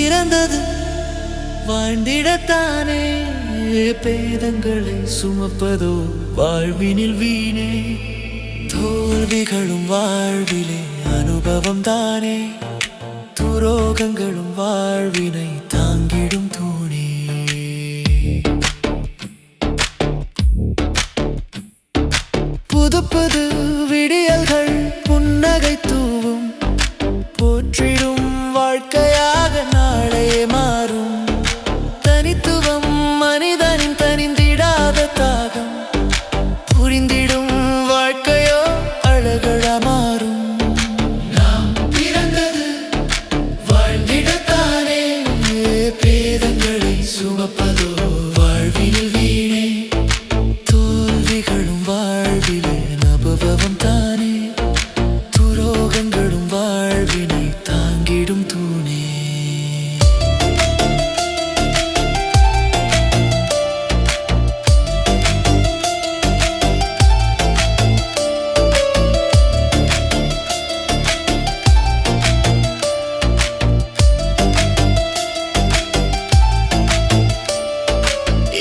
பிறந்தது வாழ்ந்திடத்தானே, பேதங்களை சுமப்பதோ வாழ்வினில் வீணே. தோல்விகளும் வாழ்விலே அனுபவம் தானே, துரோகங்களும் வாழ்வினை தாங்கிடும் தூணே. புது புது விடியல்கள் புன்னகை தூவும், போற்றிடும் வாழ்க்கையாக நாளே மாறும். தனித்துவம் மனிதனின் தனிந்திடாத தாகம், புரிந்திடும் வாழ்க்கையோ அழகழா மாறும். நாம் பிறந்தது வாழ்ந்திடத்தானே, பேதங்களை சுமப்பதோ வாழ்வினில் வீணே. தோல்விகளும் வாழ்விலே அனுபவம் தானே, துரோகங்களும் வாழ்வினை தாங்கிடும் தூணே.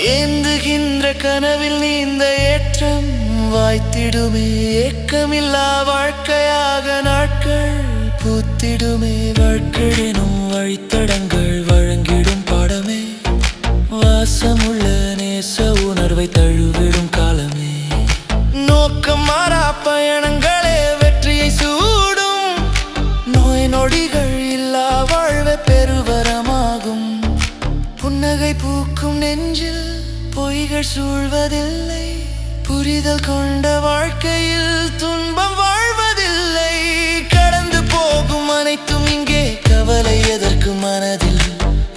ஏந்துகின்ற கனவில் நீந்த ஏற்றம் வாய்த்திடுமே, ஏக்கமில்லா வாழ்க்கையாக நாட்கள் பூத்திடுமே. வாழ்க்கையினும் வழித்தடங்கள் வழங்கிடும் பாடமே, வாசமுள்ள நேச உணர்வை தழுவிடும் காலமே. நோக்கம் மாறா பயணங்களே வெற்றியை சூடும், நோய் நொடிகள் இல்லா வாழ்வே பெருவரமாகும். புன்னகை பூக்கும் நெஞ்சில் பொய்கள் சூழ்வதில்லை, புரிதல் கொண்ட வாழ்க்கையில் துன்பம் வாழ்வதில்லை. கடந்து போகும் அனைத்தும் இங்கே, கவலை எதற்கு மனதில்?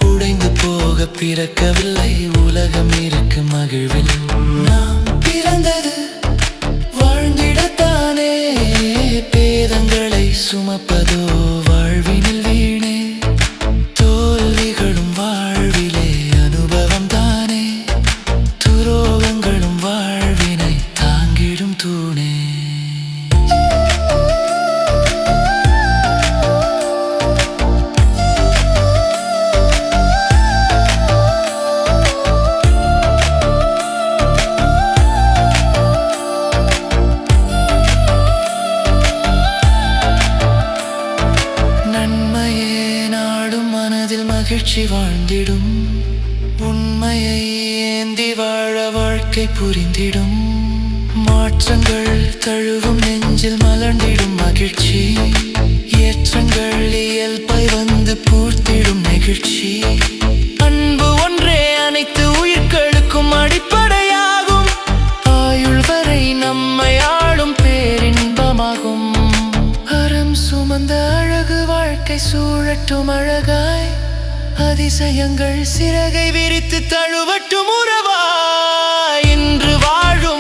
உடைந்து போக பிறக்கவில்லை, உலகம் இருக்கு மகிழ்வில். நாம் பிறந்தது வாழ்ந்திடத்தானே, பேதங்களை சுமப்பதோ வாழ்வினில் வீணே. தோல்விகளும் வாழ்விலே அனுபவம் தானே, துரோகங்களும் வாழ்வினை தாங்கிடும் தூணே. நன்மையே நாடும் மனதில் மகிழ்ச்சி வாழ்ந்திடும், உண்மையை ஏந்தி வாழ வாழ்க்கை புரிந்திடும். மாற்றங்கள் தழுவும் நெஞ்சில் மலர்ந்திடும் மகிழ்ச்சி, ஏற்றங்கள் இயல்பை வந்து பூர்த்திடும் நெகிழ்ச்சி. அன்பு ஒன்றே அனைத்து உயிர்களுக்கும் அடிப்படையாகும், ஆயுள் வரை நம்மை ஆளும் பேரின்பமாகும். அறம் சுமந்த அழகு வாழ்க்கை சூழட்டும் அழகாய், அதிசயங்கள் சிறகை விரித்து தழுவட்டும் உறவாய். இன்று வாழும்